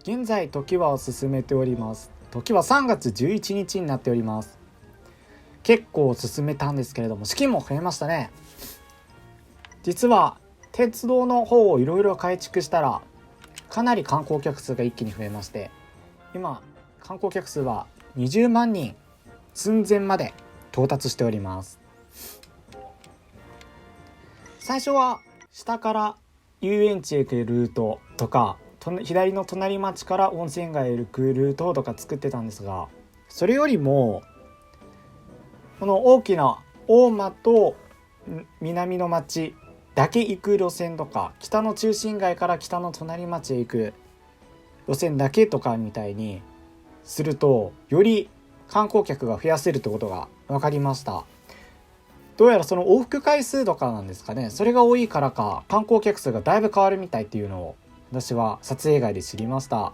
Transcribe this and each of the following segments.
現在時はを進めております。時は3月11日になっております。結構進めたんですけれども、資金も増えましたね。実は鉄道の方をいろいろ改築したらかなり観光客数が一気に増えまして、今観光客数は20万人寸前まで到達しております。最初は下から遊園地へ行くルートとか、左の隣町から温泉街へ行くルートとか作ってたんですが、それよりもこの大きな大間と南の町だけ行く路線とか、北の中心街から北の隣町へ行く路線だけとかみたいにすると、より観光客が増やせるってことが分かりました。どうやらその往復回数とかなんですかね、それが多いからか観光客数がだいぶ変わるみたいっていうのを私は撮影外で知りました。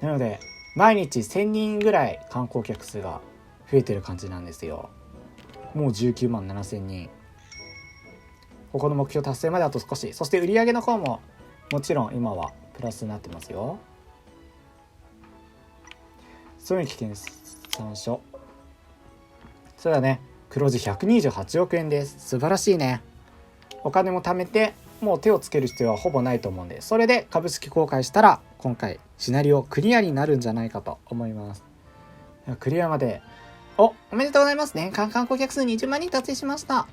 なので毎日1000人ぐらい観光客数が増えてる感じなんですよ。もう19万7千人。ここの目標達成まであと少し。そして売上の方ももちろん今はプラスになってますよ。損益計算書、そうだね、黒字128億円です。素晴らしいね。お金も貯めてもう手をつける必要はほぼないと思うんで、それで株式公開したら今回シナリオクリアになるんじゃないかと思います。クリアまでおめでとうございます。年間観光客数20万人達成しました。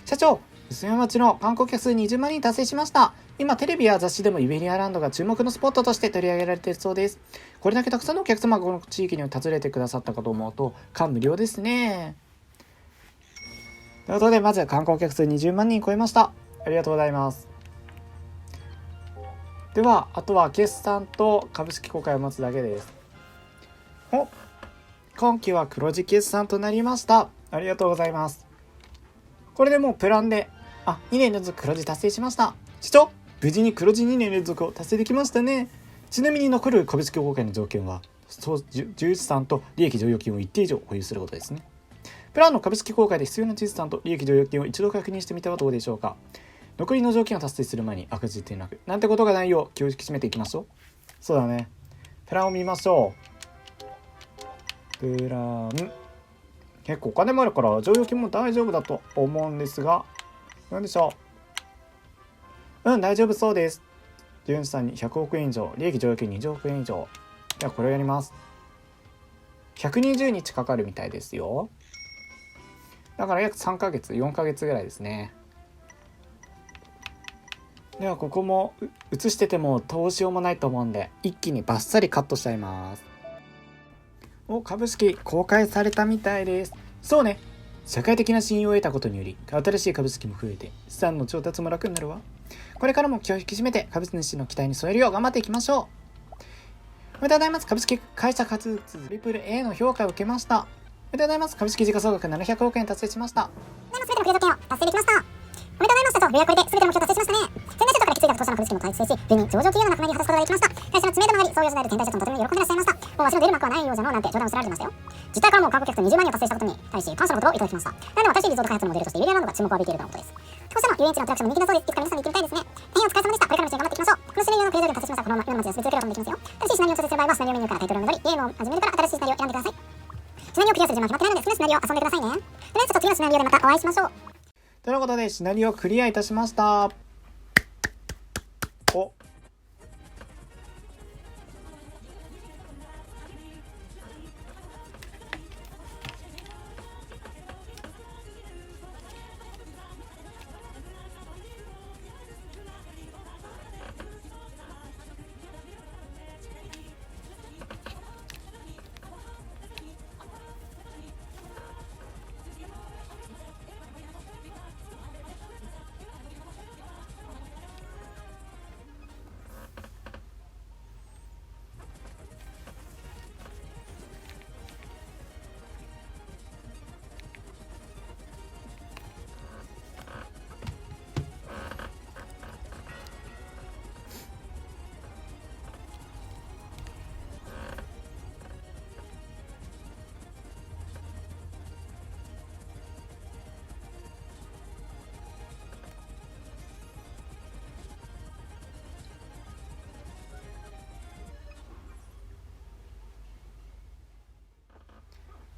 社長、薄山町の観光客数20万人達成しました。今テレビや雑誌でもイベリアランドが注目のスポットとして取り上げられているそうです。これだけたくさんのお客様がこの地域に訪れてくださったかと思うと感無量ですね。ということで、まず観光客数20万人超えました。ありがとうございます。ではあとは決算と株式公開を待つだけです。今期は黒字決算となりました。ありがとうございます。これでもうプランで2年連続黒字達成しました。社長、無事に黒字2年連続を達成できましたね。ちなみに残る株式公開の条件は総資産と利益剰余金を一定以上保有することですね。プランの株式公開で必要な資産と利益剰余金を一度確認してみてはどうでしょうか。残りの条件を達成する前に赤字転落なんてことがないよう気を引き締めていきましょう。そうだね、プランを見ましょう。プラン、結構お金もあるから剰余金も大丈夫だと思うんですが、何でしょう。大丈夫そうです。純資産に100億円以上、利益剰余金20億円以上。ではこれをやります。120日かかるみたいですよ。だから約3ヶ月4ヶ月ぐらいですね。ではここも映しててもどうしようもないと思うんで、一気にバッサリカットしちゃいます。株式公開されたみたいです。そうね、社会的な信用を得たことにより新しい株式も増えて資産の調達も楽になるわ。これからも気を引き締めて株主の期待に添えるよう頑張っていきましょう。おめでとうございます。株式会社活 AAA の評価を受けました。おめでとうございます。株式時価総額700億円達成しました。全ての目標条件を達成できました。おめでとうございます。社長、ようやくこれで全ての目標達成しましたね。先代社長からきつい額投資の株式も達成し、現に上場企業の仲間に果たすことができました。会社の知名度も上がり、創業時代で天体社長もとても喜んでいらっしゃいました。もうわしの出る幕はないようじゃのなんて冗談をおっしゃられてましたよ。実態からも観光客数20万人を達成したことに対し感謝の言葉をいただきました。なので新しいリゾート開発のモデルとしてイベリアランドが注目を浴びているとのことです。当社の遊園地のアトラクションも人気だそうです。いつか皆さんに行ってみたいですね。大変お疲れ様でした。これからのうちに頑張っていきましょう。このシナリオのプレイ上で達成しました。このまま今の町で滑り続けることもできますよ。新しいシナリオを調整する場合はシナリオメニューからタイトルを戻り、ゲームを始めるから新しいシナリオを選んでください。シナリオをクリアする順番は決まってないので、好きなシナリオを遊んでくださいね。とりあえず次のシナリオでまたお会いしましょう。ということでシナリオクリアいたしました。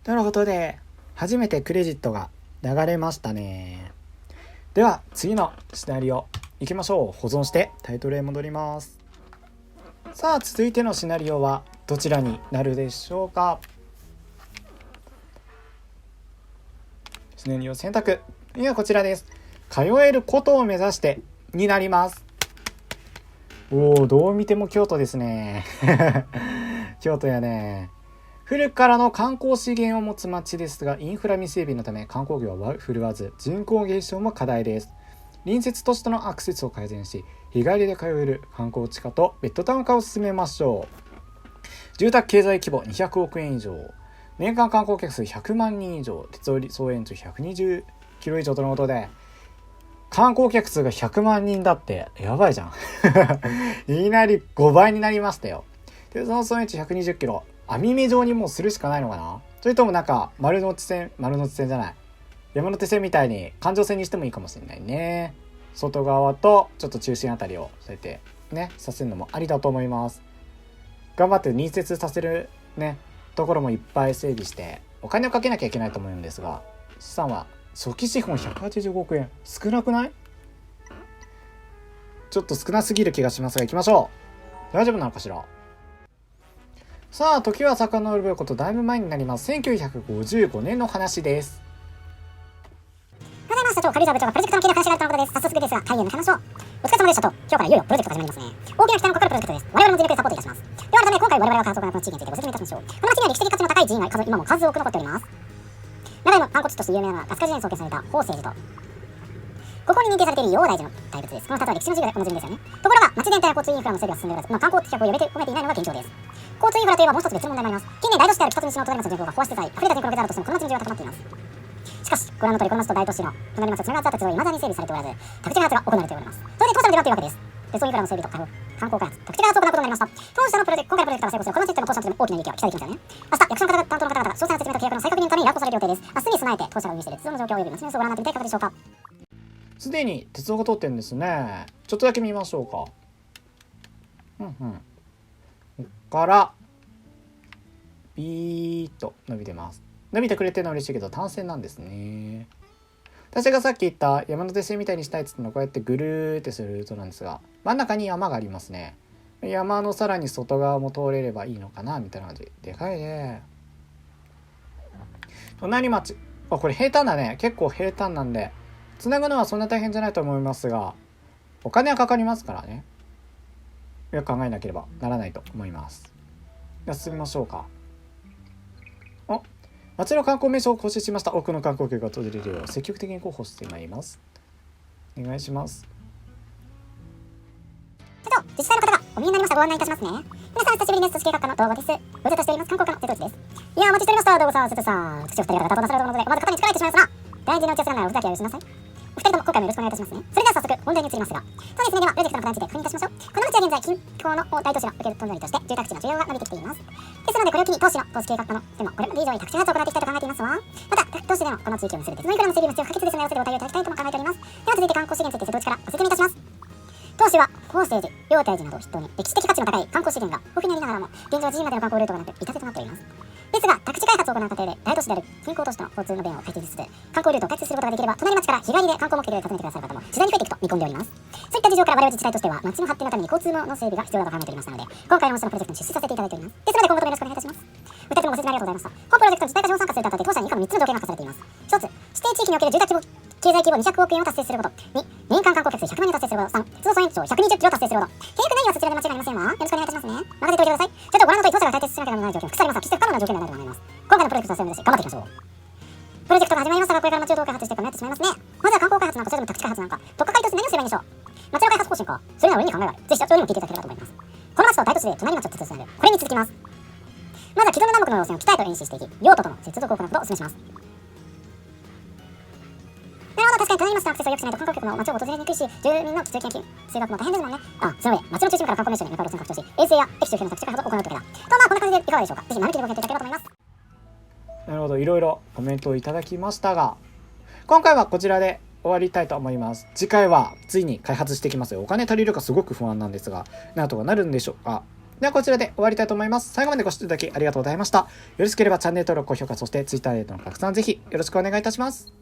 ということで初めてクレジットが流れましたね。では次のシナリオ行きましょう。保存してタイトルへ戻ります。さあ続いてのシナリオはどちらになるでしょうか。シナリオ選択、今こちらです。通えることを目指してになります。おお、どう見ても京都ですね京都やね。古くからの観光資源を持つ町ですが、インフラ未整備のため観光業は振るわず、人口減少も課題です。隣接都市とのアクセスを改善し、日帰りで通える観光地化とベッドタウン化を進めましょう。住宅経済規模200億円以上、年間観光客数100万人以上、鉄道総延長120キロ以上とのことで、観光客数が100万人だってやばいじゃんいきなり5倍になりましたよ。鉄道総延長120キロ、網目状にもうするしかないのかな。それともなんか丸ノ内線じゃない、山手線みたいに環状線にしてもいいかもしれないね。外側とちょっと中心あたりをそうやってねさせるのもありだと思います。頑張って隣接させるねところもいっぱい整備してお金をかけなきゃいけないと思うんですが、資産は初期資本185億円、少なくない？ちょっと少なすぎる気がしますが行きましょう。大丈夫なのかしら。さあ時は遡ることだいぶ前になります。1955年の話です。おはようございます。社長、軽井沢部長がプロジェクトの件で話があるとのことです。早速ですが、会議を抜けましょう。お疲れ様でしたと。今日からいよいよプロジェクトが始まりますね。大きな期待のかかるプロジェクトです。我々も全力でサポートいたします。では改め今回我々が観測したこの地域についてご説明いたしましょう。この町には歴史的価値の高い寺院が今も数多く残っております。長井の観光地として有名なのは飛鳥時代に創建された法政寺と、ここに認定されている陽大寺の大仏です。この2つは歴史の授業で同じですよね。ところが町全体は交通インフラの整備が進んでおらず、観光客を込めていないのが現状です。交通インフラといえばもう一つ別の問題もあります。近年大都市である北と西の隣町の人口が飽和しつつあり、溢れた人口が出たとしてもこの町に需要が高まっています。しかしご覧の通りこの町と大都市の隣町をつながった鉄道は未だに整備されておらず、宅地開発が行われております。それで当社の出番というわけです。鉄道インフラの整備と観光開発、宅地開発を行うことになりました。当社の今回のプロジェクトが成功するこの町での当社の大きな利益は期待できますよね。明日役所の担当の方々が詳細な説明と契約の再確認のために来訪される予定です。明日に備えて当社が運営している鉄道の状況及び町の様子をご覧になってみていかがでしょうか。すでに鉄道が通ってるんですね。ちょっとだけ見ましょうか。こっからビーッと伸びてます。伸びてくれてるのは嬉しいけど単線なんですね。私がさっき言った山手線みたいにしたいっつってのはこうやってぐるーってするルートなんですが、真ん中に山がありますね。山のさらに外側も通れればいいのかなみたいな感じ。でかいね。隣町、これ平坦だね。結構平坦なんでつなぐのはそんな大変じゃないと思いますが、お金はかかりますからね。よく考えなければならないと思います。では進みましょうか。町の観光名所を更新しました。多くの観光客が訪れるよう積極的に広報してまいります。お願いします。社長、自治体の方がお見えになりました。ご案内いたしますね。皆さん久しぶりです。都市計画課の動画です。ご無沙汰しております。観光課の瀬戸内です。いやー、お待ちしておりました。どうもさん、瀬戸さん、土を二人が担当なされると思うので、まず肩に力入れてしまいますが、大事な打ち合わせながらお二人は許しなさい。お二人とも今回もよろしくお願いいたしますね。それでは早速本題に移りますが、当日ではプロジェクトの課題について確認いたしましょう。この町は現在近郊の大都市の受け隣として住宅地の需要が伸びてきています。ですのでこれを機に都市計画課のでもこれまで以上に宅地開発を行っていきたいと考えていますわ。また都市でのこの地域を結ぶ鉄道インフラの整備も必要不可欠ですので、合わせてご対応いただきたいとも考えております。では続いて観光資源について瀬戸内からご説明いたします。当市は法政寺、陽大寺などを筆頭に歴史的価値の高い観光資源が豊富にありながらも現状は自由までの観光ルートがなく板手となっております。ですが宅地開発を行う過程で大都市である近郊都市との交通の便を改定しつつ観光ルートを開設することができれば、隣町から日帰りで観光目的で訪ねてくださる方も次第に増えていくと見込んでおります。そういった事情から我々自治体としては町の発展のために交通の整備が必要だと考えておりましたので、今回のそのプロジェクトに出資させていただいております。ですので今後ともよろしくお願いいたします。お二人ともご説明ありがとうございました。本プロジェクトに自治体が参加するにあたって当社に以下の3つの条件が課されています。1つ、指定地域における住宅経済規模200億円を達成すること。2、年間観光客数100万人を達成すること。3、鉄道総延長120キロを達成すること。契約内容はそちらで間違いありませんわ。よろしくお願いいたしますね。任せておいてください。社長、ご覧の通り当社が改定しなければならない条件複数ありますが、決して不可能な条件ではないと思います。今回のプロジェクト達成を目指し頑張っていきましょう。プロジェクトが始まりましたが、これから街をどう開発していくか迷ってしまいますね。まずは観光開発なのか、それとも宅地開発なのか、特化会として何をすればいいんでしょう。町の開発方針か、それなら俺に考えがある。ぜひ社長にも聞いていただければと思います。この町と大都市で隣町をつなげる、これに続きます。まずは既存の南北の路線を北へと演習していき、用途との接続を行うことをお勧めします。なるほど、確かに隣町のアクセスを良くしないと観光客も町を訪れにくいし、住民の通勤通学も大変ですもんね。その上、町の中心から観光名所に向かう路線を拡張し、衛星や駅周辺の宅地開発を行うときだ。こんな感じでいかがでしょうか。ぜひ丸切りご検討いただければと思います。なるほど、いろいろコメントをいただきましたが、今回はこちらで終わりたいと思います。次回はついに開発していきますよ。お金足りるかすごく不安なんですが、なんとかなるんでしょうか。ではこちらで終わりたいと思います。最後までご視聴いただきありがとうございました。よろしければチャンネル登録、高評価、そして Twitter での拡散ぜひよろしくお願いいたします。